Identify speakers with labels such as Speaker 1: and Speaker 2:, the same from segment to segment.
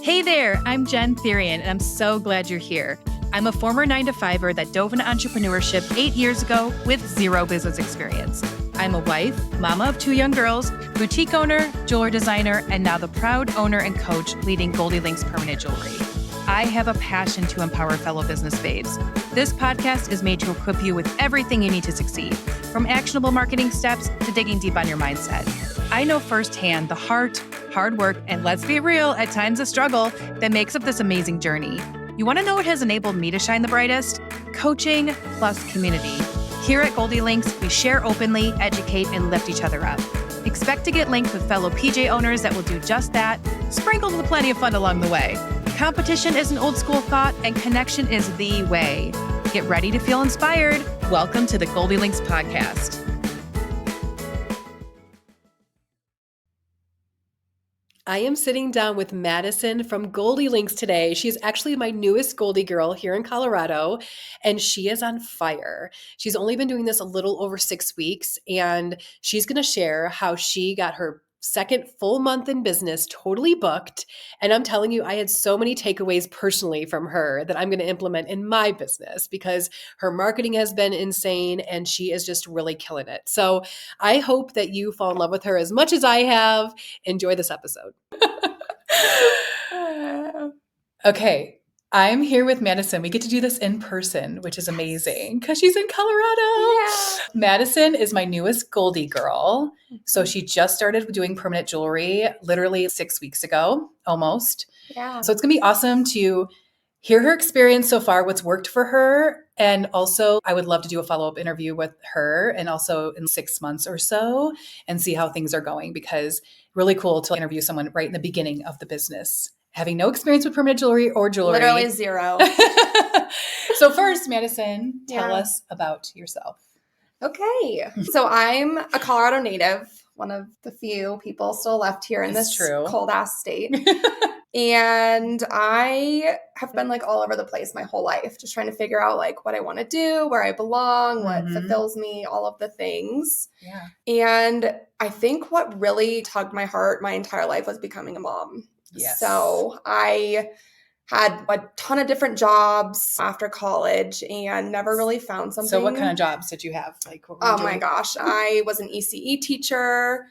Speaker 1: Hey there, I'm Jen Therian, and I'm so glad you're here. I'm a former 9-to-5er that dove into entrepreneurship 8 years ago with zero business experience. I'm a wife, mama of 2 young girls, boutique owner, jeweler designer, and now the proud owner and coach leading Goldie Permanent Jewelry. I have a passion to empower fellow business babes. This podcast is made to equip you with everything you need to succeed, from actionable marketing steps to digging deep on your mindset. I know firsthand the heart, hard work, and let's be real, at times a struggle that makes up this amazing journey. You want to know what has enabled me to shine the brightest? Coaching plus community. Here at Goldie Links, we share openly, educate, and lift each other up. Expect to get linked with fellow PJ owners that will do just that, sprinkled with plenty of fun along the way. Competition is an old school thought, and connection is the way. Get ready to feel inspired. Welcome to the Goldie Links podcast.
Speaker 2: I am sitting down with Madison from Goldie Links today. She's actually my newest Goldie Girl here in Colorado, and she is on fire. She's only been doing this a little over 6 weeks, and she's going to share how she got her second full month in business totally booked. And I'm telling you, I had so many takeaways personally from her that I'm going to implement in my business because her marketing has been insane and she is just really killing it. So I hope that you fall in love with her as much as I have. Enjoy this episode. Okay. I'm here with Madison. We get to do this in person, which is amazing because she's in Colorado.
Speaker 3: Yeah.
Speaker 2: Madison is my newest Goldie Girl. So she just started doing permanent jewelry literally 6 weeks ago, almost.
Speaker 3: Yeah.
Speaker 2: So it's going to be awesome to hear her experience so far, what's worked for her. And also, I would love to do a follow-up interview with her and also in 6 months or so and see how things are going, because really cool to interview someone right in the beginning of the business, having no experience with permanent jewelry or jewelry.
Speaker 3: Literally zero.
Speaker 2: So first, Madison, tell us about yourself.
Speaker 3: Okay. So I'm a Colorado native, one of the few people still left here in this cold ass state. And I have been like all over the place my whole life, just trying to figure out like what I want to do, where I belong, what fulfills me, all of the things.
Speaker 2: Yeah.
Speaker 3: And I think what really tugged my heart my entire life was becoming a mom.
Speaker 2: Yes.
Speaker 3: So I had a ton of different jobs after college and never really found something.
Speaker 2: So what kind of jobs did you have? Like, what were you doing?
Speaker 3: My gosh. I was an ECE teacher.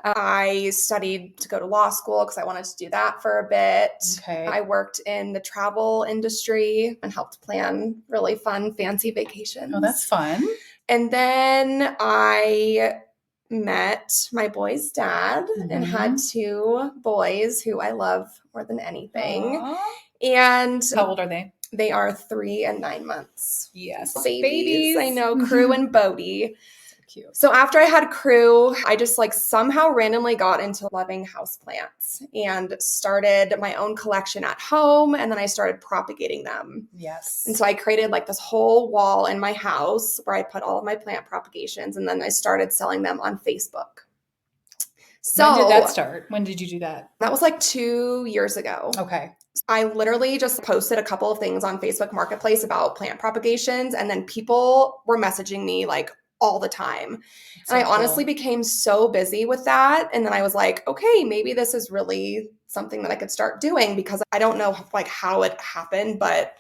Speaker 3: I studied to go to law school because I wanted to do that for a bit.
Speaker 2: Okay.
Speaker 3: I worked in the travel industry and helped plan really fun, fancy vacations.
Speaker 2: Oh, that's fun.
Speaker 3: And then I met my boy's dad and had 2 boys who I love more than anything.
Speaker 2: Aww.
Speaker 3: And
Speaker 2: how old are they?
Speaker 3: They are 3 and 9 months.
Speaker 2: Yes.
Speaker 3: Babies. I know, Crew and Bodie.
Speaker 2: Cute.
Speaker 3: So after I had Crew, I just like somehow randomly got into loving houseplants and started my own collection at home. And then I started propagating them.
Speaker 2: Yes.
Speaker 3: And so I created like this whole wall in my house where I put all of my plant propagations. And then I started selling them on Facebook. So
Speaker 2: when did that start? When did you do that?
Speaker 3: That was like 2 years ago.
Speaker 2: Okay.
Speaker 3: I literally just posted a couple of things on Facebook Marketplace about plant propagations. And then people were messaging me like all the time.
Speaker 2: That's
Speaker 3: and
Speaker 2: so
Speaker 3: I honestly became so busy with that. And then I was like, okay, maybe this is really something that I could start doing, because I don't know like how it happened, but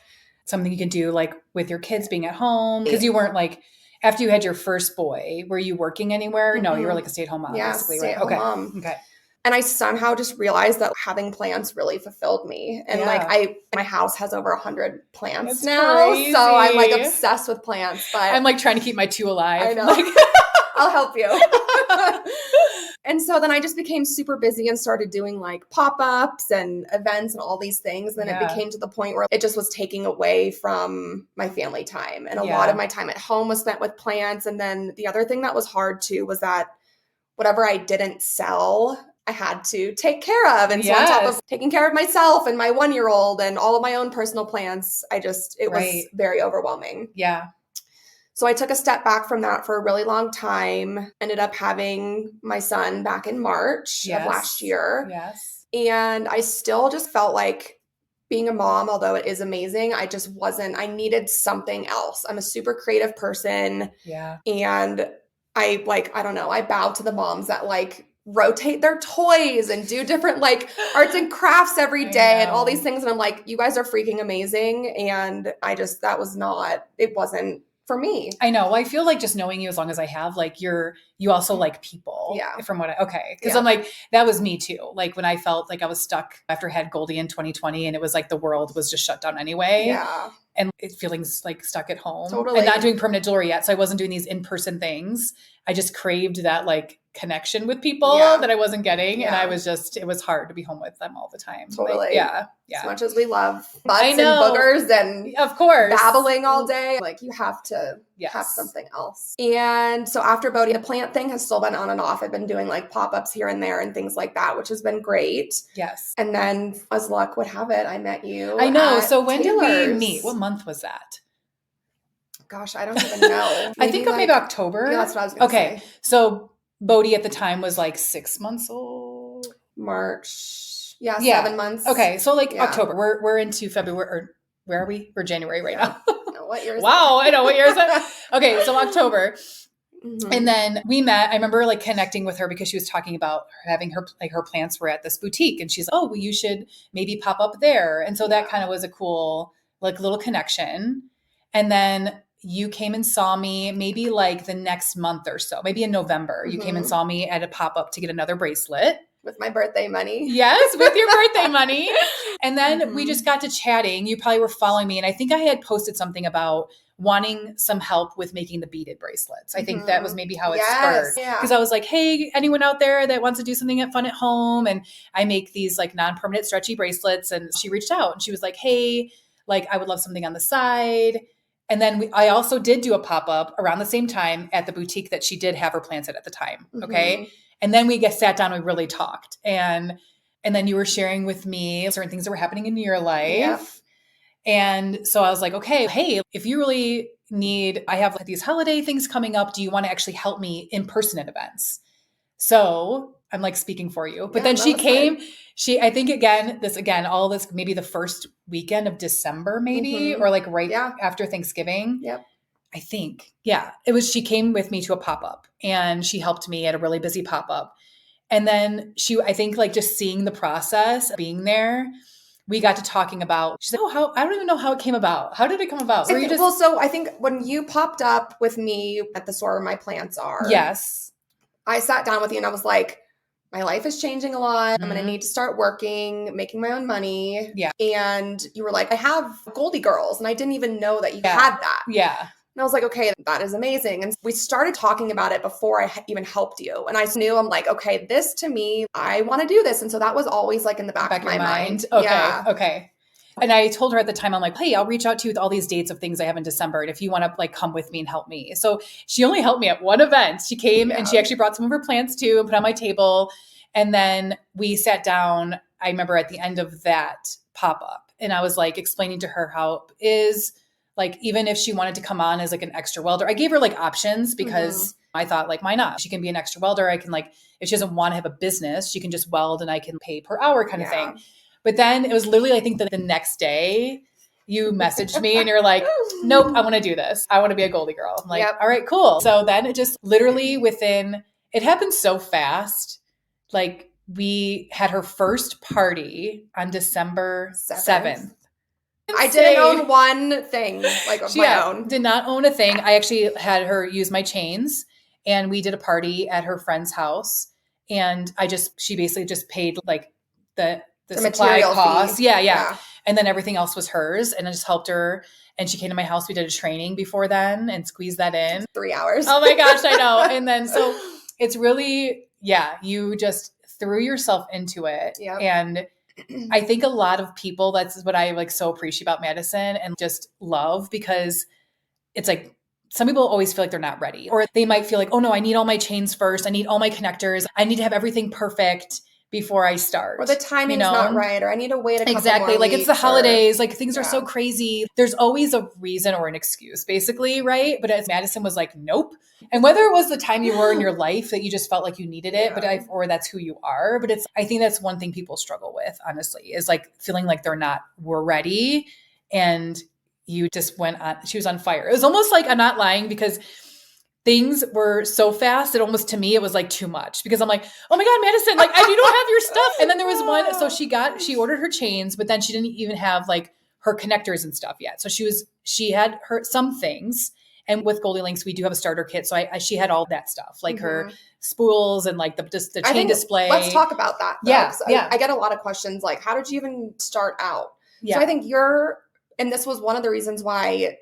Speaker 2: something you can do like with your kids being at home. Because you weren't like, after you had your first boy, were you working anywhere? No, you were like a stay-at-home mom, basically, right?
Speaker 3: Stay-at-home mom.
Speaker 2: Okay.
Speaker 3: And I somehow just realized that having plants really fulfilled me. And my house has over 100 plants
Speaker 2: That's
Speaker 3: now.
Speaker 2: crazy.
Speaker 3: So I'm like obsessed with plants. But
Speaker 2: I'm like trying to keep my 2 alive.
Speaker 3: I know.
Speaker 2: Like,
Speaker 3: I'll help you. And so then I just became super busy and started doing like pop-ups and events and all these things. Then it became to the point where it just was taking away from my family time. And a lot of my time at home was spent with plants. And then the other thing that was hard too was that whatever I didn't sell, I had to take care of. And so on top of taking care of myself and my 1-year-old and all of my own personal plans, it was very overwhelming.
Speaker 2: Yeah.
Speaker 3: So I took a step back from that for a really long time, ended up having my son back in March of last year.
Speaker 2: Yes.
Speaker 3: And I still just felt like being a mom, although it is amazing, I needed something else. I'm a super creative person.
Speaker 2: Yeah.
Speaker 3: And I don't know, I bow to the moms that like rotate their toys and do different like arts and crafts every day and all these things. And I'm like, you guys are freaking amazing. And it wasn't for me.
Speaker 1: I know. Well, I feel like just knowing you as long as I have, like you also like people from what Cause I'm like, that was me too. Like when I felt like I was stuck after I had Goldie in 2020 and it was like the world was just shut down anyway.
Speaker 3: Yeah.
Speaker 1: And feeling like stuck at home
Speaker 3: Totally.
Speaker 1: and not doing permanent jewelry yet. So I wasn't doing these in-person things. I just craved that like connection with people that I wasn't getting. And it was hard to be home with them all the time.
Speaker 3: Totally.
Speaker 1: Like, yeah.
Speaker 3: As much as we love butts and boogers and
Speaker 1: of course
Speaker 3: babbling all day, like you have to have something else. And so after Bodhi, the plant thing has still been on and off. I've been doing like pop-ups here and there and things like that, which has been great.
Speaker 1: Yes.
Speaker 3: And then as luck would have it, I met you.
Speaker 1: I know. So when
Speaker 3: Taylor's.
Speaker 1: did we meet? What month was that?
Speaker 3: Gosh, I don't even know.
Speaker 1: I think maybe October.
Speaker 3: Yeah, that's what I was going to say.
Speaker 1: Okay. So Bodhi at the time was like 6 months old.
Speaker 3: March. Yeah, 7 months.
Speaker 1: Okay. So like October. We're into February, or where are we? We're January right now.
Speaker 3: What year is
Speaker 1: wow. I know. What year is it? Okay. So October. Mm-hmm. And then we met. I remember like connecting with her because she was talking about having her plants were at this boutique, and she's like, oh, well, you should maybe pop up there. And so that kind of was a cool like little connection. And then you came and saw me maybe like the next month or so, maybe in November. You came and saw me at a pop-up to get another bracelet.
Speaker 3: With my birthday money.
Speaker 1: Yes, with your birthday money. And then we just got to chatting. You probably were following me. And I think I had posted something about wanting some help with making the beaded bracelets. I think that was maybe how it spurred. Because I was like, hey, anyone out there that wants to do something fun at home? And I make these like non-permanent stretchy bracelets. And she reached out and she was like, hey, like I would love something on the side. And then I also did do a pop-up around the same time at the boutique that she did have her plants at the time. Okay. And then we sat down and we really talked. And then you were sharing with me certain things that were happening in your life. Yep. And so I was like, okay, hey, if you really need, I have like these holiday things coming up. Do you want to actually help me in person at events? So I'm like speaking for you. But then she came, I think all this, maybe the first weekend of December, maybe, or like after Thanksgiving.
Speaker 3: Yep.
Speaker 1: I think. Yeah. She came with me to a pop-up and she helped me at a really busy pop-up. And then I think like just seeing the process, being there, we got to talking about, she's like, I don't even know how it came about. How did it come about?
Speaker 3: So I think when you popped up with me at the store where my plants are.
Speaker 1: Yes.
Speaker 3: I sat down with you and I was like, my life is changing a lot. I'm going to need to start working, making my own money.
Speaker 1: Yeah.
Speaker 3: And you were like, I have Goldie Girls. And I didn't even know that you had that.
Speaker 1: Yeah.
Speaker 3: And I was like, okay, that is amazing. And we started talking about it before I even helped you. And I knew, I'm like, okay, this to me, I want to do this. And so that was always like in the back of my mind.
Speaker 1: Okay.
Speaker 3: Yeah.
Speaker 1: Okay. And I told her at the time, I'm like, hey, I'll reach out to you with all these dates of things I have in December. And if you want to like come with me and help me. So she only helped me at one event. She came and she actually brought some of her plants too and put on my table. And then we sat down, I remember at the end of that pop-up, and I was like explaining to her how it is like, even if she wanted to come on as like an extra welder, I gave her like options because I thought like, why not? She can be an extra welder. I can like, if she doesn't want to have a business, she can just weld and I can pay per hour kind of thing. But then it was literally, I think the next day you messaged me and you're like, nope, I want to do this. I want to be a Goldie Girl. I'm like, all right, cool. So then it just literally it happened so fast. Like we had her first party on December 7th.
Speaker 3: I didn't own one thing like of my own.
Speaker 1: Did not own a thing. I actually had her use my chains and we did a party at her friend's house. And she basically just paid like the supply costs. Yeah. And then everything else was hers. And I just helped her. And she came to my house. We did a training before then and squeezed that in.
Speaker 3: 3 hours.
Speaker 1: Oh my gosh, I know. And then so it's really, you just threw yourself into it.
Speaker 3: Yep.
Speaker 1: And I think a lot of people, that's what I like so appreciate about Madison and just love, because it's like some people always feel like they're not ready, or they might feel like, oh no, I need all my chains first. I need all my connectors. I need to have everything perfect before I start.
Speaker 3: Or the timing's not right, or I need to wait a couple more
Speaker 1: like
Speaker 3: weeks,
Speaker 1: it's the holidays, like things are so crazy. There's always a reason or an excuse basically, right? But as Madison was like, nope. And whether it was the time you were in your life that you just felt like you needed it, or that's who you are. But I think that's one thing people struggle with, honestly, is like feeling like we're ready. And you just went on, she was on fire. It was almost like, I'm not lying, because
Speaker 4: things were so fast that almost to me, it was like too much because I'm like, oh my God, Madison, like you don't have your stuff. And then there was one, so she ordered her chains, but then she didn't even have like her connectors and stuff yet. So she had some things. And with Goldie Links, we do have a starter kit. So she had all that stuff, like her spools and like the chain display.
Speaker 3: Let's talk about that. Though,
Speaker 4: Yeah.
Speaker 3: I get a lot of questions like, how did you even start out?
Speaker 4: Yeah.
Speaker 3: So I think and this was one of the reasons why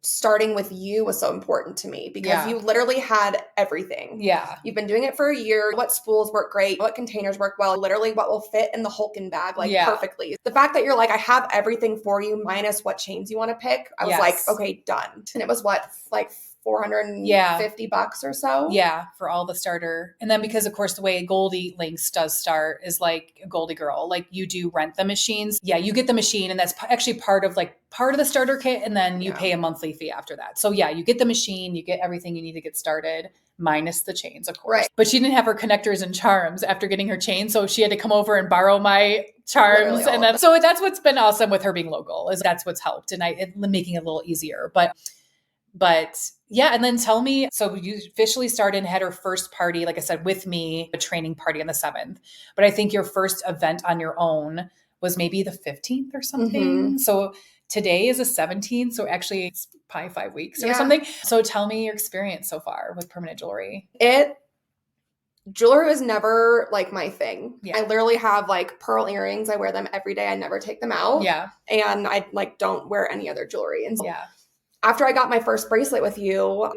Speaker 3: starting with you was so important to me because you literally had everything.
Speaker 4: Yeah.
Speaker 3: You've been doing it for a year. What spools work great? What containers work well? Literally what will fit in the Hulkin bag perfectly. The fact that you're like, I have everything for you minus what chains you want to pick. I was like, okay, done. And it was what, like $450 or so?
Speaker 4: Yeah, for all the starter. And then because of course the way Goldie Links does start is like a Goldie Girl. Like you do rent the machines. Yeah, you get the machine and that's actually part of the starter kit and then you pay a monthly fee after that. So yeah, you get the machine, you get everything you need to get started minus the chains, of course.
Speaker 3: Right.
Speaker 4: But she didn't have her connectors and charms after getting her chain. So she had to come over and borrow my charms. And then, so that's what's been awesome with her being local is that's what's helped and making it a little easier. But yeah, and then tell me, so you officially started and had her first party, like I said, with me, a training party on the 7th. But I think your first event on your own was maybe the 15th or something. So today is the 17th. So actually it's probably 5 weeks or something. So tell me your experience so far with permanent jewelry.
Speaker 3: Jewelry was never like my thing.
Speaker 4: Yeah.
Speaker 3: I literally have like pearl earrings. I wear them every day. I never take them out.
Speaker 4: Yeah.
Speaker 3: And I like don't wear any other jewelry. And so
Speaker 4: yeah.
Speaker 3: After I got my first bracelet with you,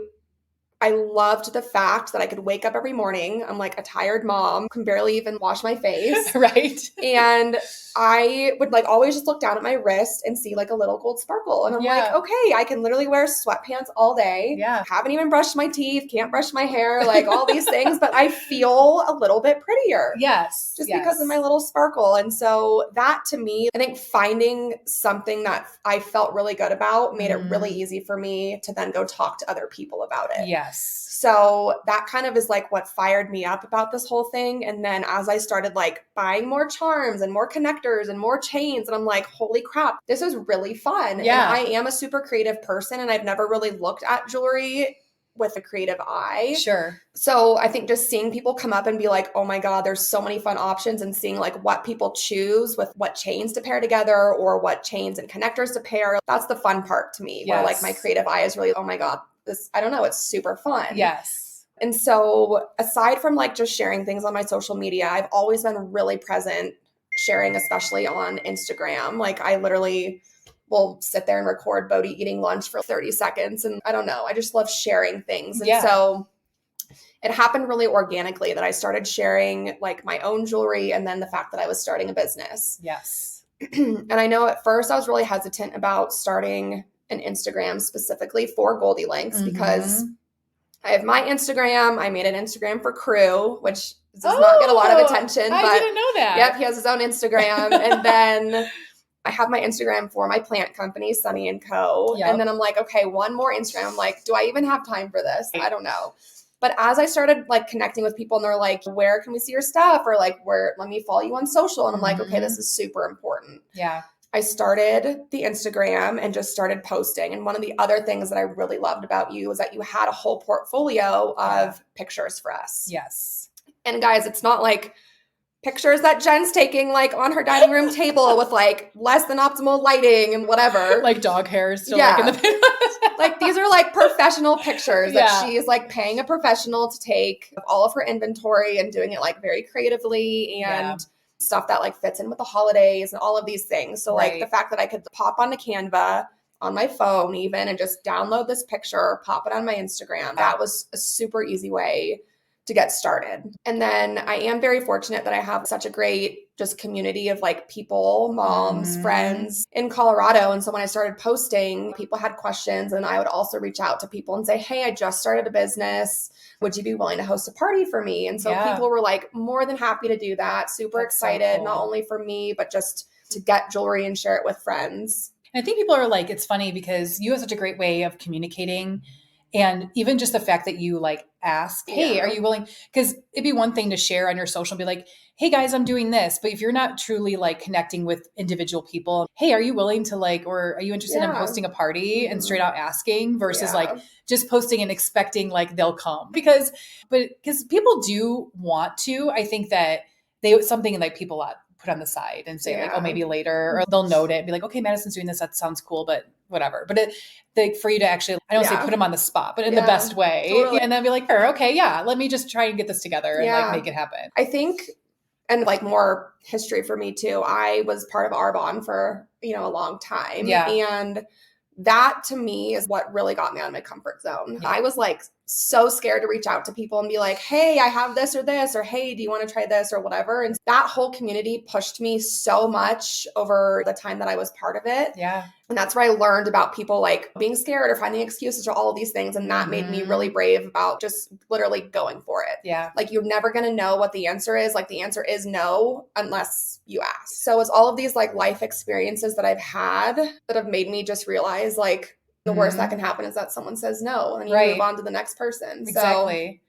Speaker 3: I loved the fact that I could wake up every morning. I'm like a tired mom, can barely even wash my face.
Speaker 4: Right.
Speaker 3: And I would like always just look down at my wrist and see like a little gold sparkle. And I'm like, okay, I can literally wear sweatpants all day.
Speaker 4: Yeah.
Speaker 3: Haven't even brushed my teeth, can't brush my hair, like all these things, but I feel a little bit prettier.
Speaker 4: Yes.
Speaker 3: Just because of my little sparkle. And so that to me, I think finding something that I felt really good about made it really easy for me to then go talk to other people about it.
Speaker 4: Yes.
Speaker 3: So that kind of is like what fired me up about this whole thing. And then as I started like buying more charms and more connectors and more chains, and I'm like, holy crap, this is really fun.
Speaker 4: Yeah.
Speaker 3: And I am a super creative person and I've never really looked at jewelry with a creative eye.
Speaker 4: Sure.
Speaker 3: So I think just seeing people come up and be like, oh my God, there's so many fun options, and seeing like what people choose with what chains to pair together or what chains and connectors to pair. That's the fun part to me, where like my creative eye is really, oh my God, this, I don't know, it's super fun.
Speaker 4: Yes.
Speaker 3: And so aside from like just sharing things on my social media, I've always been really present sharing, especially on Instagram. Like I literally will sit there and record Bodhi eating lunch for 30 seconds. And I don't know, I just love sharing things. And so it happened really organically that I started sharing like my own jewelry and then the fact that I was starting a business.
Speaker 4: Yes.
Speaker 3: And I know at first I was really hesitant about starting an Instagram specifically for Goldie Links because I have my Instagram. I made an Instagram for Crew, which does not get a lot of attention.
Speaker 4: I didn't know that.
Speaker 3: Yep, he has his own Instagram. And then I have my Instagram for my plant company, Sunny & Co.
Speaker 4: Yep.
Speaker 3: And then I'm like, okay, one more Instagram. I'm like, do I even have time for this? I don't know. But as I started like connecting with people and they're like, where can we see your stuff? Or like, let me follow you on social. And I'm like, okay, this is super important.
Speaker 4: Yeah.
Speaker 3: I started the Instagram and just started posting. And one of the other things that I really loved about you was that you had a whole portfolio of pictures for us.
Speaker 4: Yes.
Speaker 3: And guys, it's not like pictures that Jen's taking like on her dining room table with like less than optimal lighting and whatever.
Speaker 4: Like dog hair is still like in the
Speaker 3: like these are like professional pictures that she is like paying a professional to take of all of her inventory and doing it like very creatively and stuff that like fits in with the holidays and all of these things. So like the fact that I could pop onto Canva on my phone even and just download this picture, pop it on my Instagram. That was a super easy way to get started. And then I am very fortunate that I have such a great just community of like people, moms, friends in Colorado. And so when I started posting, people had questions and I would also reach out to people and say, hey, I just started a business. Would you be willing to host a party for me? And so people were like more than happy to do that. Super excited, so cool. Not only for me, but just to get jewelry and share it with friends.
Speaker 4: And I think people are like, it's funny because you have such a great way of communicating. And even just the fact that you like ask, hey, are you willing? Because it'd be one thing to share on your social and be like, hey guys, I'm doing this. But if you're not truly like connecting with individual people, hey, are you willing to like, or are you interested in hosting a party and straight out asking versus like just posting and expecting like they'll come? Because people do want to, I think that something like people put on the side and say like, oh, maybe later, or they'll note it and be like, okay, Madison's doing this. That sounds cool, but whatever. But for you to actually, I don't say put them on the spot, but in the best way. Totally. And then be like, okay, yeah, let me just try and get this together and like make it happen.
Speaker 3: I think, and like more history for me too, I was part of Arbonne for, a long time. Yeah. And that to me is what really got me out of my comfort zone. Yeah. I was like so scared to reach out to people and be like, hey, I have this, or hey, do you want to try this or whatever? And that whole community pushed me so much over the time that I was part of it. Yeah. And that's where I learned about people like being scared or finding excuses or all of these things. And that made me really brave about just literally going for it. Yeah. Like you're never going to know what the answer is. Like the answer is no, unless you ask. So it's all of these like life experiences that I've had that have made me just realize like the worst that can happen is that someone says no and you move on to the next person.
Speaker 4: Exactly.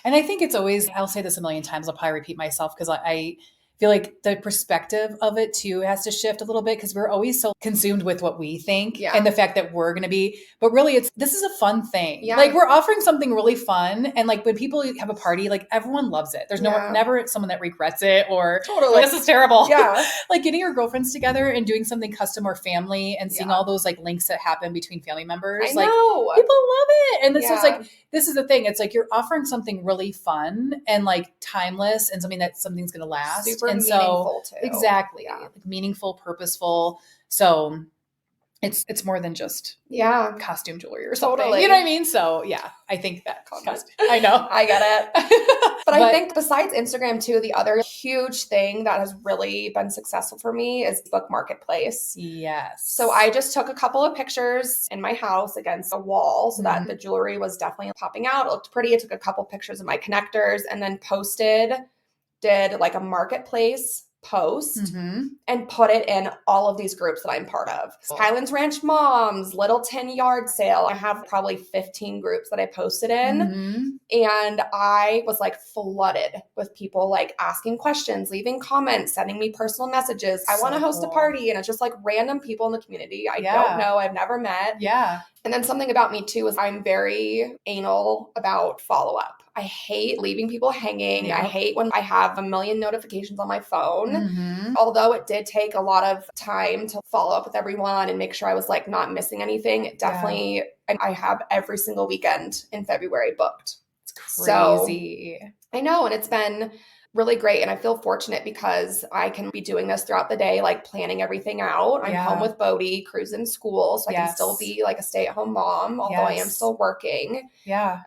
Speaker 4: And I think it's always, I'll say this a million times, I'll probably repeat myself because I feel like the perspective of it too has to shift a little bit because we're always so consumed with what we think and the fact that we're going to be, but really this is a fun thing. Yeah. Like we're offering something really fun. And like when people have a party, like everyone loves it. There's never someone that regrets it or like, this is terrible. Yeah. Like getting your girlfriends together and doing something custom or family and seeing all those like links that happen between family members. I know. Like people love it. And so it's like, this is the thing. It's like you're offering something really fun and like timeless and something's going to last. Super meaningful too. Exactly. Yeah. Like meaningful, purposeful. So it's more than just costume jewelry or something. Totally. You know what I mean? So yeah, I think that I know.
Speaker 3: I get it. But I think besides Instagram too, the other huge thing that has really been successful for me is book marketplace. Yes. So I just took a couple of pictures in my house against a wall so that the jewelry was definitely popping out. It looked pretty. I took a couple pictures of my connectors and then did like a marketplace post and put it in all of these groups that I'm part of. Cool. Highlands Ranch Moms, Little Tin Yard Sale. I have probably 15 groups that I posted in. And I was like flooded with people like asking questions, leaving comments, sending me personal messages. I want to host a party. And it's just like random people in the community I don't know, I've never met. Yeah. And then something about me too is I'm very anal about follow-up. I hate leaving people hanging. Yep. I hate when I have a million notifications on my phone. Although it did take a lot of time to follow up with everyone and make sure I was like not missing anything. It definitely, I have every single weekend in February booked. It's crazy. So, I know. And it's been really great. And I feel fortunate because I can be doing this throughout the day, like planning everything out. I'm home with Bodhi, Crew's in school. So I can still be like a stay-at-home mom, although I am still working. Yeah.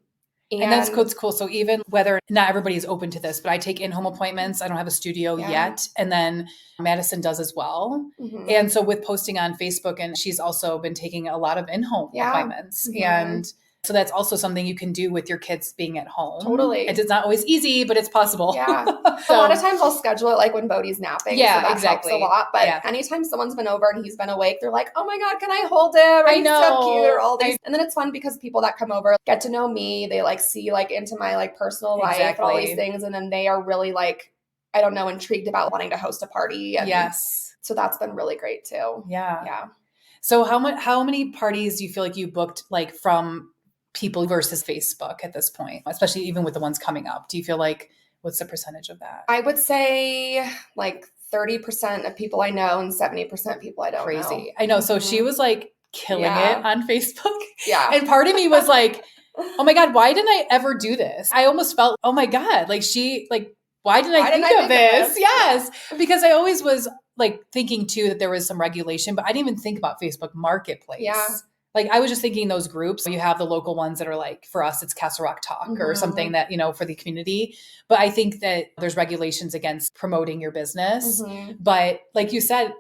Speaker 4: And that's cool. So even whether not everybody is open to this, but I take in-home appointments. I don't have a studio yet. And then Madison does as well. And so with posting on Facebook, and she's also been taking a lot of in-home appointments. And so that's also something you can do with your kids being at home. Totally. It's not always easy, but it's possible. Yeah.
Speaker 3: So, a lot of times I'll schedule it like when Bodhi's napping. Yeah, so that exactly. helps a lot. But anytime someone's been over and he's been awake, they're like, oh my God, can I hold him? Or he's so cute or all these. And then it's fun because people that come over get to know me. They like see like into my like personal life and all these things. And then they are really like, I don't know, intrigued about wanting to host a party. And so that's been really great too. Yeah. Yeah.
Speaker 4: So how many parties do you feel like you booked like from people versus Facebook at this point, especially even with the ones coming up? Do you feel like, what's the percentage of that?
Speaker 3: I would say like 30% of people I know and 70% people I don't know.
Speaker 4: Crazy. I know. So she was like killing it on Facebook. Yeah. And part of me was like, oh my God, why didn't I ever do this? I almost felt, oh my God, like why didn't I think of this? Yes. Because I always was like thinking too that there was some regulation, but I didn't even think about Facebook Marketplace. Yeah. Like I was just thinking those groups, you have the local ones that are like, for us, it's Castle Rock Talk or something that, for the community. But I think that there's regulations against promoting your business. But like you said,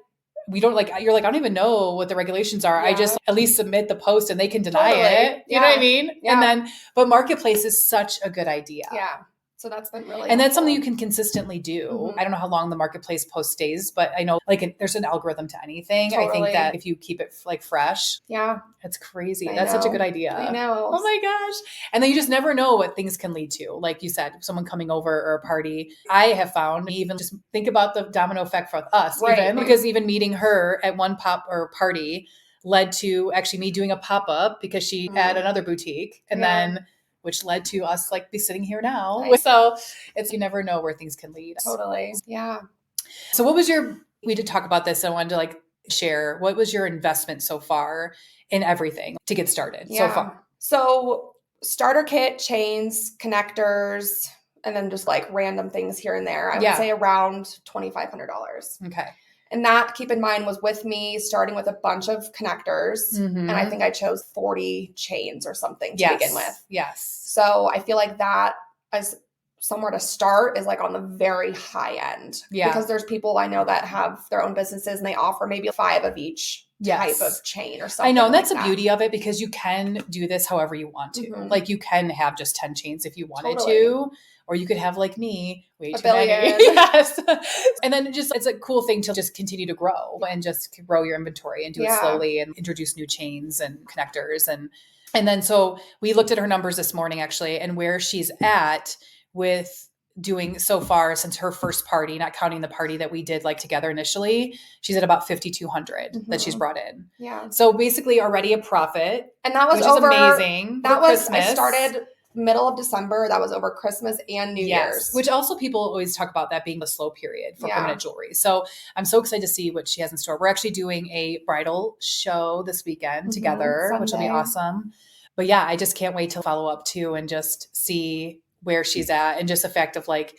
Speaker 4: we don't like, you're like, I don't even know what the regulations are. I just at least submit the post and they can deny it. You know what I mean? Yeah. And then, but Marketplace is such a good idea.
Speaker 3: Yeah. So that's been really
Speaker 4: And that's
Speaker 3: helpful.
Speaker 4: something you can consistently do.
Speaker 3: Mhm.
Speaker 4: I don't know how long the marketplace post stays, but I know like there's an algorithm to anything. I think
Speaker 3: Totally.
Speaker 4: that if you keep it like fresh,
Speaker 3: Yeah.
Speaker 4: it's crazy.
Speaker 3: I
Speaker 4: That's such a
Speaker 3: know.
Speaker 4: good idea.
Speaker 3: I know.
Speaker 4: Oh my gosh. And then you just never know what things can lead to. Like you said, someone coming over or a party. I have found, even just think about the domino effect for us,
Speaker 3: Right.
Speaker 4: even because even meeting her at one pop or party led to actually me doing a pop-up because she had another boutique, and then which led to us like be sitting here now.
Speaker 3: Nice.
Speaker 4: So it's, you never know where things can lead.
Speaker 3: Totally. Yeah.
Speaker 4: So what was we did talk about this. I wanted to like share, what was your investment so far in everything to get started so far?
Speaker 3: So starter kit, chains, connectors, and then just like random things here and there. I would say around $2,500.
Speaker 4: Okay.
Speaker 3: And that, keep in mind, was with me starting with a bunch of connectors. And I think I chose 40 chains or something to begin with.
Speaker 4: Yes.
Speaker 3: So I feel like that as somewhere to start is like on the very high end.
Speaker 4: Yeah.
Speaker 3: Because there's people I know that have their own businesses and they offer maybe 5 of each type of chain or something.
Speaker 4: I know. And that's
Speaker 3: like
Speaker 4: the beauty of it, because you can do this however you want to. Like you can have just 10 chains if you wanted to. Or you could have, like me, way too many. Yes. And then it's a cool thing to just continue to grow and just grow your inventory and do it slowly and introduce new chains and connectors. And then, so we looked at her numbers this morning actually, and where she's at with doing so far since her first party, not counting the party that we did like together initially, she's at about 5,200 that she's brought in.
Speaker 3: Yeah.
Speaker 4: So basically already a profit.
Speaker 3: And that was
Speaker 4: which is amazing.
Speaker 3: That was,
Speaker 4: Christmas.
Speaker 3: I started middle of December. That was over Christmas and New Year's.
Speaker 4: Which also people always talk about that being the slow period for permanent jewelry. So I'm so excited to see what she has in store. We're actually doing a bridal show this weekend together,
Speaker 3: Sunday.
Speaker 4: which will be awesome. But yeah, I just can't wait to follow up too and just see where she's at, and just the fact of like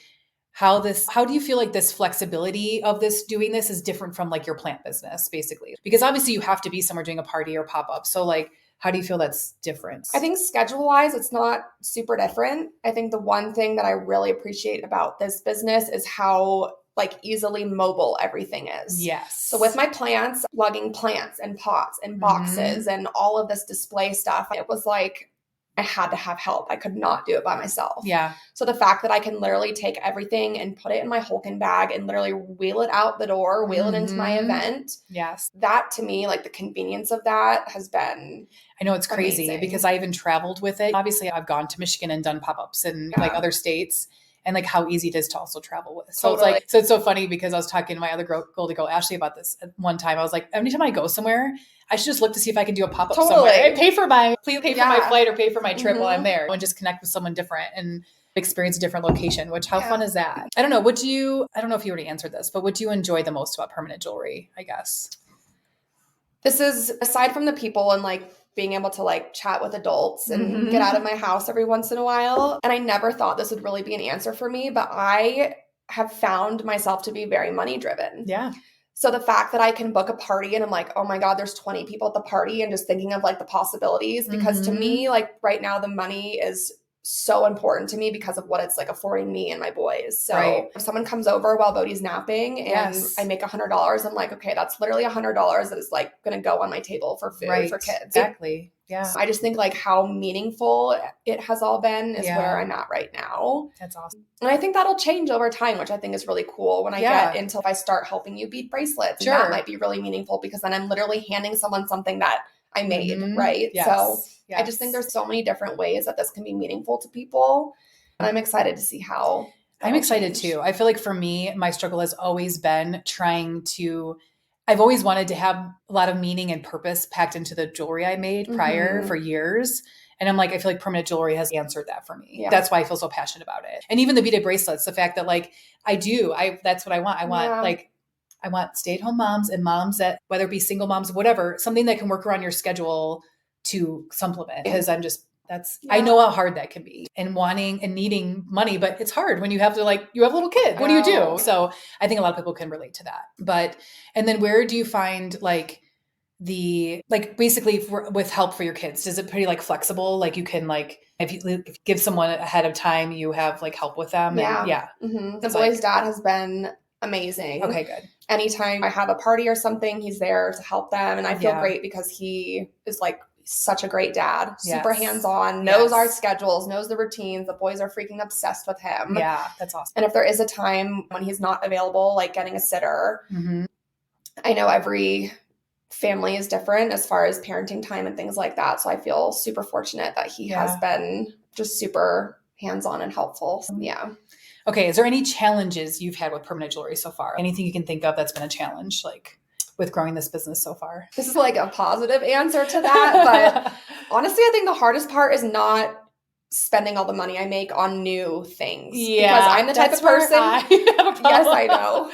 Speaker 4: how do you feel like this flexibility of doing this is different from like your plant business basically? Because obviously you have to be somewhere doing a party or pop up. So like, how do you feel that's different?
Speaker 3: I think schedule-wise, it's not super different. I think the one thing that I really appreciate about this business is how like easily mobile everything is.
Speaker 4: Yes.
Speaker 3: So with my plants, lugging plants and pots and boxes and all of this display stuff, it was like I had to have help. I could not do it by myself.
Speaker 4: Yeah.
Speaker 3: So the fact that I can literally take everything and put it in my Hulken bag and literally wheel it out the door, wheel it into my event.
Speaker 4: Yes.
Speaker 3: That to me, like the convenience of that has been
Speaker 4: I know it's crazy
Speaker 3: amazing.
Speaker 4: Because I even traveled with it. Obviously I've gone to Michigan and done pop-ups in like other states, and like how easy it is to also travel with. So it's like, so it's so funny because I was talking to my other Goldie Girl, Ashley, about this at one time. I was like, anytime I go somewhere, I should just look to see if I can do a pop-up somewhere. And pay for my flight or pay for my trip while I'm there, and just connect with someone different and experience a different location, which how fun is that? I don't know. I don't know if you already answered this, but what do you enjoy the most about permanent jewelry, I guess?
Speaker 3: This is aside from the people and like being able to like chat with adults and get out of my house every once in a while. And I never thought this would really be an answer for me, but I have found myself to be very money driven.
Speaker 4: Yeah.
Speaker 3: So the fact that I can book a party and I'm like, oh my God, there's 20 people at the party, and just thinking of like the possibilities, because to me, like right now, the money is so important to me because of what it's like affording me and my boys. So if someone comes over while Bodhi's napping and I make $100, I'm like, okay, that's literally $100 that is like going to go on my table for food for kids.
Speaker 4: Exactly. Yeah.
Speaker 3: I just think like how meaningful it has all been is where I'm at right now.
Speaker 4: That's awesome.
Speaker 3: And I think that'll change over time, which I think is really cool when I get into, if I start helping you bead bracelets, that might be really meaningful, because then I'm literally handing someone something that I made, right?
Speaker 4: Yes.
Speaker 3: So I just think there's so many different ways that this can be meaningful to people. And I'm excited to see how.
Speaker 4: I'm excited too. I feel like for me, my struggle has always been I've always wanted to have a lot of meaning and purpose packed into the jewelry I made prior for years. And I'm like, I feel like permanent jewelry has answered that for me. Yeah. That's why I feel so passionate about it. And even the beaded bracelets, the fact that like that's what I want. I want stay-at-home moms and moms that, whether it be single moms, whatever, something that can work around your schedule to supplement. Because I know how hard that can be, and wanting and needing money, but it's hard when you have little kids. What do you do? So I think a lot of people can relate to that. And then where do you find basically with help for your kids? Is it pretty like flexible? Like you can if you give someone ahead of time, you have like help with them.
Speaker 3: Yeah. The boys' dad has been amazing.
Speaker 4: Okay, good.
Speaker 3: Anytime I have a party or something, he's there to help them. And I feel great because he is like such a great dad, super
Speaker 4: Yes.
Speaker 3: hands-on, knows our
Speaker 4: Yes.
Speaker 3: schedules, knows the routines. The boys are freaking obsessed with him.
Speaker 4: Yeah, that's awesome.
Speaker 3: And if there is a time when he's not available, like getting a sitter,
Speaker 4: Mm-hmm.
Speaker 3: I know every family is different as far as parenting time and things like that. So I feel super fortunate that he has been just super hands-on and helpful. Yeah.
Speaker 4: Okay. Is there any challenges you've had with permanent jewelry so far? Anything you can think of that's been a challenge, like with growing this business so far?
Speaker 3: This is like a positive answer to that. But honestly, I think the hardest part is not spending all the money I make on new things.
Speaker 4: Yeah.
Speaker 3: Because I'm the type of person. Yes, I know.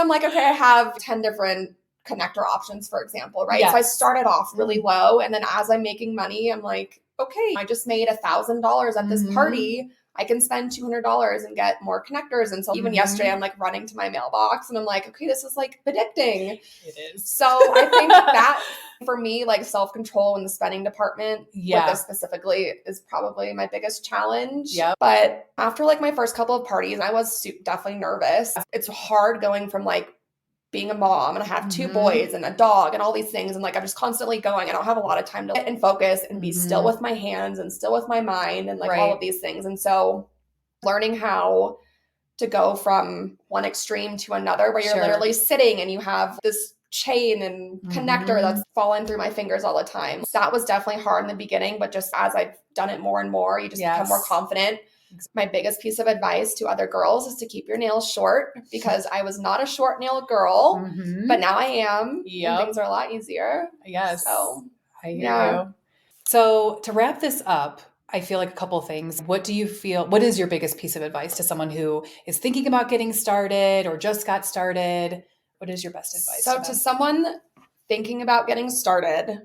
Speaker 3: I'm like, okay, I have 10 different connector options, for example, right?
Speaker 4: Yes.
Speaker 3: So I started off really low. And then as I'm making money, I'm like, okay, I just made $1,000 at this party. I can spend $200 and get more connectors. And so even yesterday, I'm like running to my mailbox and I'm like, okay, this is like addicting.
Speaker 4: It is.
Speaker 3: So I think that for me, like self-control in the spending department with this specifically is probably my biggest challenge.
Speaker 4: Yep.
Speaker 3: But after like my first couple of parties, I was definitely nervous. It's hard going from like being a mom and I have 2 boys and a dog and all these things. And like, I'm just constantly going. I don't have a lot of time to sit and focus and be still with my hands and still with my mind and like all of these things. And so learning how to go from one extreme to another where you're literally sitting and you have this chain and connector that's falling through my fingers all the time. That was definitely hard in the beginning, but just as I've done it more and more, you just become more confident. My biggest piece of advice to other girls is to keep your nails short because I was not a short nail girl, but now I am. And things are a lot easier.
Speaker 4: Yes.
Speaker 3: So
Speaker 4: I hear you. So to wrap this up, I feel like a couple of things. What is your biggest piece of advice to someone who is thinking about getting started or just got started? What is your best advice?
Speaker 3: So to someone thinking about getting started,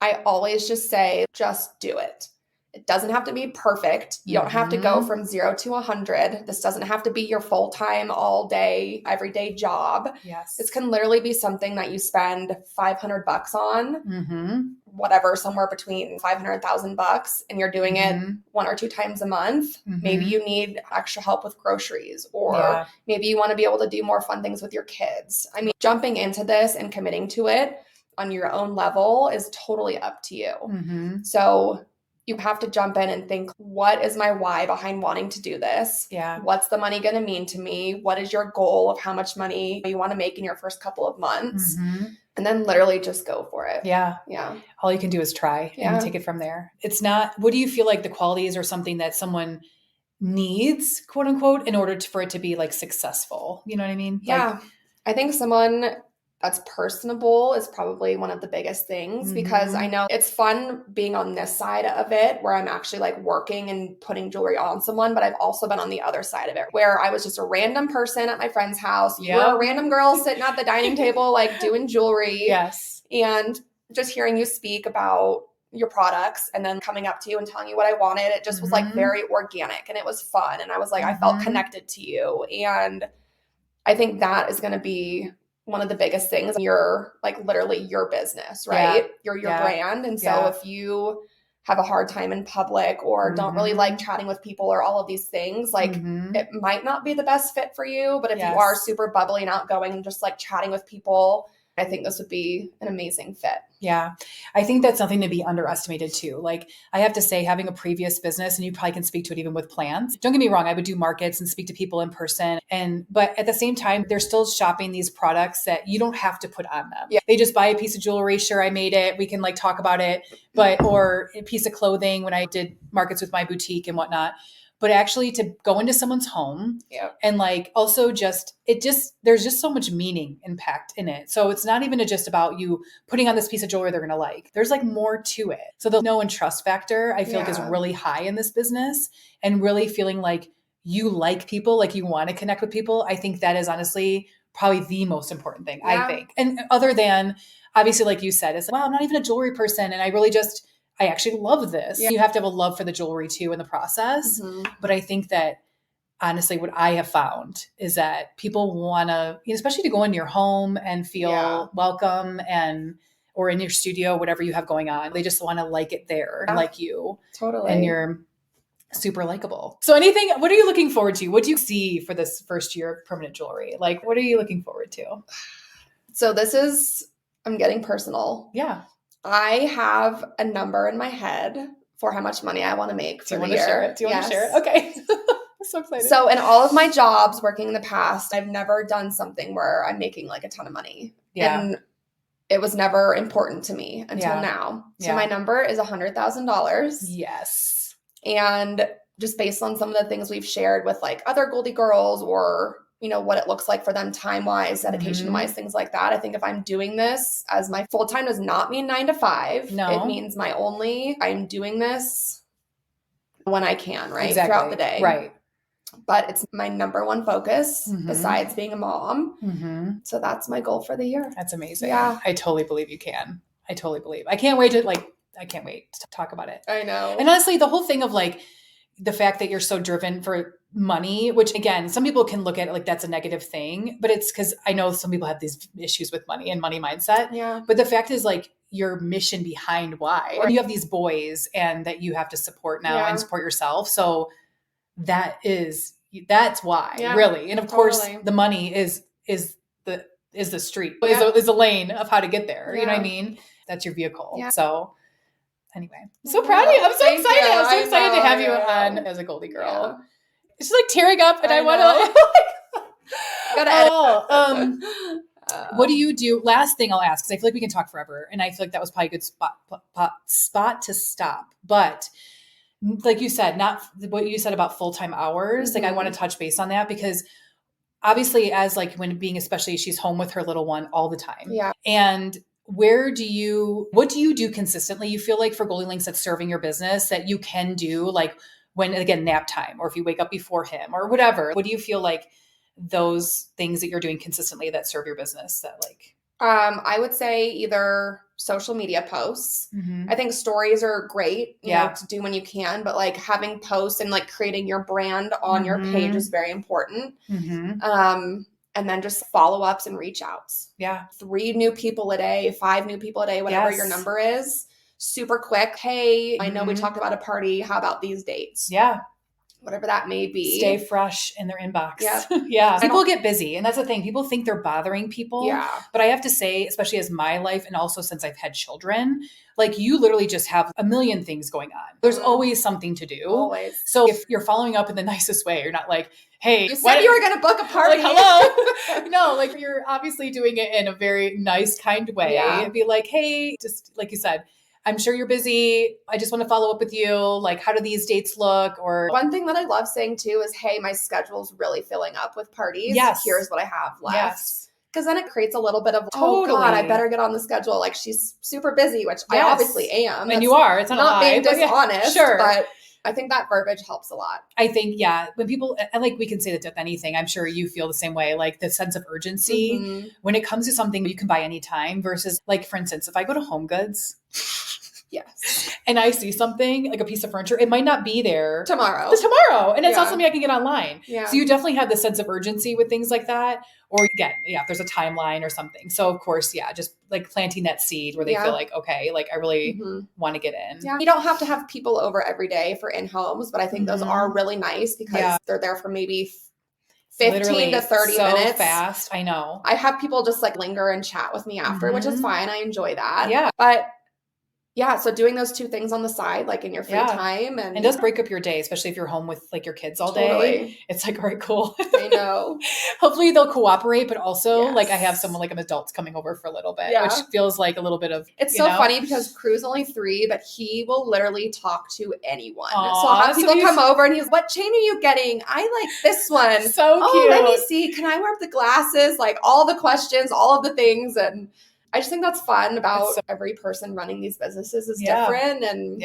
Speaker 3: I always just say, just do it. It doesn't have to be perfect. You don't have to go from 0 to 100. This doesn't have to be your full-time, all day, everyday job.
Speaker 4: Yes.
Speaker 3: This can literally be something that you spend $500 on, whatever, somewhere between $500 and $1,000, and you're doing it 1 or 2 times a month. Maybe you need extra help with groceries, or maybe you want to be able to do more fun things with your kids. I mean, jumping into this and committing to it on your own level is totally up to you. So you have to jump in and think, what is my why behind wanting to do this?
Speaker 4: Yeah.
Speaker 3: What's the money going to mean to me? What is your goal of how much money you want to make in your first couple of months? And then literally just go for it.
Speaker 4: Yeah.
Speaker 3: Yeah.
Speaker 4: All you can do is try and take it from there. It's not, what do you feel like the qualities are something that someone needs, quote unquote, in order for it to be like successful? You know what I mean?
Speaker 3: Yeah. I think someone that's personable is probably one of the biggest things because I know it's fun being on this side of it where I'm actually like working and putting jewelry on someone, but I've also been on the other side of it where I was just a random person at my friend's house. You were a random girl sitting at the dining table, like doing jewelry.
Speaker 4: Yes.
Speaker 3: And just hearing you speak about your products and then coming up to you and telling you what I wanted, it just was like very organic and it was fun. And I was like, I felt connected to you. And I think that is going to be one of the biggest things. You're like literally your business, right? You're your brand. And so if you have a hard time in public or don't really like chatting with people or all of these things, like it might not be the best fit for you. But if you are super bubbly and outgoing and just like chatting with people, I think this would be an amazing fit.
Speaker 4: Yeah. I think that's something to be underestimated too. Like I have to say, having a previous business, and you probably can speak to it even with plans. Don't get me wrong. I would do markets and speak to people in person. But at the same time, they're still shopping these products that you don't have to put on them. Yeah. They just buy a piece of jewelry. Sure, I made it. We can like talk about it, or a piece of clothing when I did markets with my boutique and whatnot. But actually to go into someone's home and like also there's just so much meaning impact in it. So it's not even just about you putting on this piece of jewelry they're going to like. There's like more to it. So the know and trust factor I feel like is really high in this business, and really feeling like you like people, like you want to connect with people. I think that is honestly probably the most important thing, I think. And other than obviously, like you said, it's like, wow, I'm not even a jewelry person. And I actually love this. You have to have a love for the jewelry too in the process. But I think that honestly, what I have found is that people want to, especially to go in your home and feel welcome or in your studio, whatever you have going on. They just want to like it there, like you.
Speaker 3: Totally.
Speaker 4: And you're super likable. So what are you looking forward to? What do you see for this first year of permanent jewelry? Like, what are you looking forward to?
Speaker 3: So I'm getting personal.
Speaker 4: Yeah.
Speaker 3: I have a number in my head for how much money I want to make for the year.
Speaker 4: Share it? Do you want to share it? Okay. I'm so excited.
Speaker 3: So in all of my jobs working in the past, I've never done something where I'm making like a ton of money.
Speaker 4: Yeah.
Speaker 3: And it was never important to me until now. So my number is $100,000.
Speaker 4: Yes.
Speaker 3: And just based on some of the things we've shared with like other Goldie girls or, you know, what it looks like for them time-wise, dedication-wise, things like that. I think if I'm doing this as my full-time does not mean 9 to 5.
Speaker 4: No.
Speaker 3: It means I'm doing this when I can, right?
Speaker 4: Exactly.
Speaker 3: Throughout the day.
Speaker 4: Right.
Speaker 3: But it's my number one focus besides being a mom.
Speaker 4: Mm-hmm.
Speaker 3: So that's my goal for the year.
Speaker 4: That's amazing.
Speaker 3: Yeah.
Speaker 4: I totally believe you can. I can't wait to talk about it.
Speaker 3: I know.
Speaker 4: And honestly, the whole thing of like the fact that you're so driven for money, which again, some people can look at it like that's a negative thing, but it's because I know some people have these issues with money and money mindset.
Speaker 3: Yeah.
Speaker 4: But the fact is like your mission behind why.
Speaker 3: Right.
Speaker 4: And you have these boys and that you have to support now and support yourself. So that's why really. And of course the money is the street, is a lane of how to get there. You know what I mean? That's your vehicle. Yeah. So anyway, I'm so proud of you. I'm so excited. I'm so excited to have you on as a Goldie girl. Yeah. It's just like tearing up and I want to what do you do? Last thing I'll ask, because I feel like we can talk forever. And I feel like that was probably a good spot to stop. But like you said, not what you said about full-time hours. Like I want to touch base on that because obviously as like especially she's home with her little one all the time.
Speaker 3: Yeah.
Speaker 4: And what do you do consistently? You feel like for Goldie Links that's serving your business that you can do like when, again, nap time, or if you wake up before him or whatever, what do you feel like those things that you're doing consistently that serve your business that like?
Speaker 3: I would say either social media posts.
Speaker 4: Mm-hmm.
Speaker 3: I think stories are great, you know, to do when you can, but like having posts and like creating your brand on your page is very important. Mm-hmm. And then just follow-ups and reach outs. Yeah. 3 new people a day, 5 new people a day, whatever your number is. Super quick. Hey, I know we talked about a party. How about these dates? Yeah. Whatever that may be.
Speaker 4: Stay fresh in their inbox. Yep. Yeah. People get busy. And that's the thing. People think they're bothering people. Yeah. But I have to say, especially as my life and also since I've had children, like you literally just have a million things going on. There's always something to do. Always. So if you're following up in the nicest way, you're not like, hey,
Speaker 3: you said you were going to book a party.
Speaker 4: Like, hello. No, like you're obviously doing it in a very nice, kind way. Yeah. And be like, hey, just like you said, I'm sure you're busy. I just want to follow up with you. Like, how do these dates look? Or
Speaker 3: one thing that I love saying too is, hey, my schedule's really filling up with parties.
Speaker 4: Yes.
Speaker 3: Here's what I have left. Yes. Because then it creates a little bit of, oh God, I better get on the schedule. Like she's super busy, which I obviously am.
Speaker 4: And you are. It's not
Speaker 3: being dishonest.
Speaker 4: Sure.
Speaker 3: But I think that verbiage helps a lot.
Speaker 4: I think, when people, and like we can say that with anything, I'm sure you feel the same way, like the sense of urgency when it comes to something you can buy anytime versus like, for instance, if I go to Home Goods, yes, and I see something like a piece of furniture, it might not be there
Speaker 3: tomorrow.
Speaker 4: And it's not something I can get online. Yeah. So you definitely have the sense of urgency with things like that. Or again, if there's a timeline or something. So of course, just like planting that seed where they feel like, okay, like I really want to get in.
Speaker 3: Yeah. You don't have to have people over every day for in-homes, but I think those are really nice because they're there for maybe 15 to 30 minutes.
Speaker 4: Fast. I know.
Speaker 3: I have people just like linger and chat with me after, which is fine. I enjoy that. Yeah. But so doing those 2 things on the side, like in your free time. And
Speaker 4: it does break up your day, especially if you're home with like your kids all day. It's like, all right, cool.
Speaker 3: I know.
Speaker 4: Hopefully they'll cooperate, but also like I have someone like an adults coming over for a little bit, which feels like a little bit of,
Speaker 3: it's so funny because Crew's only 3, but he will literally talk to anyone. So I'll have people come over and he's, what chain are you getting? I like this one.
Speaker 4: So cute.
Speaker 3: Let me see. Can I wear the glasses? Like all the questions, all of the things. And I just think that's fun about every person running these businesses is different. And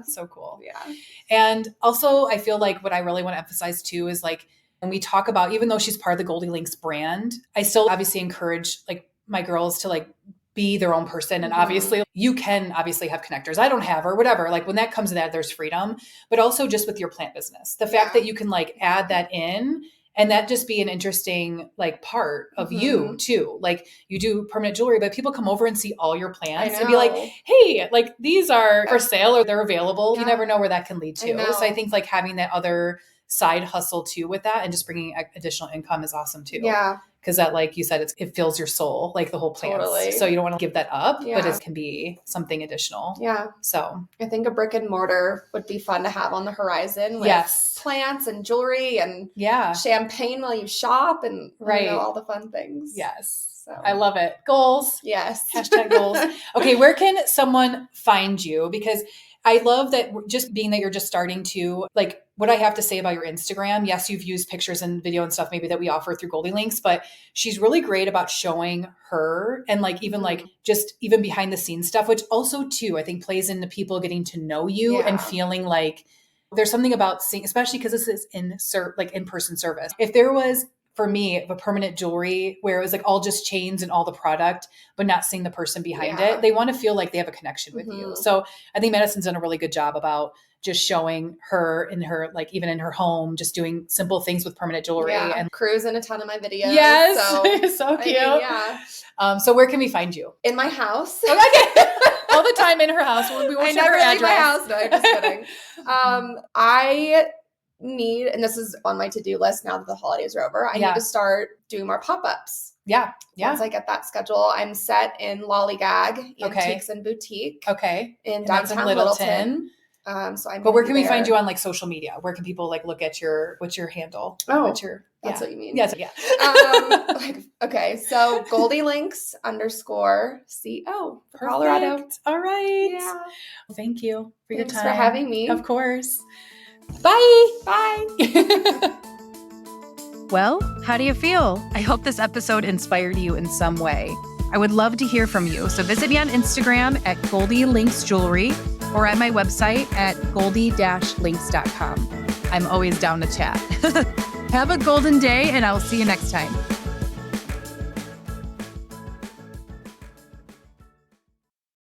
Speaker 4: so cool.
Speaker 3: Yeah.
Speaker 4: And also I feel like what I really want to emphasize too is like, when we talk about, even though she's part of the Goldie Links brand, I still obviously encourage like my girls to like be their own person. And obviously you can obviously have connectors. I don't have, or whatever. Like when that comes to that, there's freedom, but also just with your plant business, the fact that you can like add that in and that just be an interesting like part of you too. Like you do permanent jewelry, but people come over and see all your plants and be like, hey, like these are for sale or they're available. You never know where that can lead to. So I think like having that other side hustle too with that, and just bringing additional income is awesome too.
Speaker 3: Yeah.
Speaker 4: Because that, like you said, it fills your soul, like the whole plants.
Speaker 3: Totally.
Speaker 4: So you don't want to give that up,
Speaker 3: Yeah.
Speaker 4: but it can be something additional.
Speaker 3: Yeah.
Speaker 4: So
Speaker 3: I think a brick and mortar would be fun to have on the horizon with
Speaker 4: yes,
Speaker 3: plants and jewelry and
Speaker 4: yeah,
Speaker 3: champagne while you shop and
Speaker 4: right,
Speaker 3: you know, all the fun things.
Speaker 4: Yes.
Speaker 3: So.
Speaker 4: I love it. Goals.
Speaker 3: Yes.
Speaker 4: Hashtag goals. Okay. Where can someone find you? Because I love that just being that you're just starting to, like, what I have to say about your Instagram. Yes, you've used pictures and video and stuff maybe that we offer through Goldie Links, but she's really great about showing her and like even like just even behind the scenes stuff, which also too, I think plays into people getting to know you and feeling like there's something about seeing, especially because this is in-person service. If there was, for me, a permanent jewelry where it was like all just chains and all the product, but not seeing the person behind it, they want to feel like they have a connection with you. So I think Madison's done a really good job about just showing her in her, like even in her home, just doing simple things with permanent jewelry and
Speaker 3: Crew's in a ton of my videos.
Speaker 4: Yes. So cute. So where can we find you?
Speaker 3: In my house.
Speaker 4: Okay. All the time in her house. We won't share her address.
Speaker 3: My house. No, I'm just kidding. I need, and this is on my to-do list now that the holidays are over, I need to start doing more pop-ups.
Speaker 4: Yeah.
Speaker 3: Once I get that schedule, I'm set in Lollygag, Antiques and Boutique.
Speaker 4: Okay.
Speaker 3: In downtown Littleton.
Speaker 4: But where can we find you on like social media? Where can people like look at what's your handle?
Speaker 3: That's what you mean.
Speaker 4: Yes. Yeah.
Speaker 3: Okay. So Goldie Links _CO for Colorado.
Speaker 4: All right.
Speaker 3: Yeah.
Speaker 4: Thank you for your time.
Speaker 3: Thanks for having me.
Speaker 4: Of course. Bye.
Speaker 3: Bye.
Speaker 1: Well, how do you feel? I hope this episode inspired you in some way. I would love to hear from you. So visit me on Instagram at Goldie Links Jewelry or at my website at goldie-links.com. I'm always down to chat. Have a golden day, and I'll see you next time.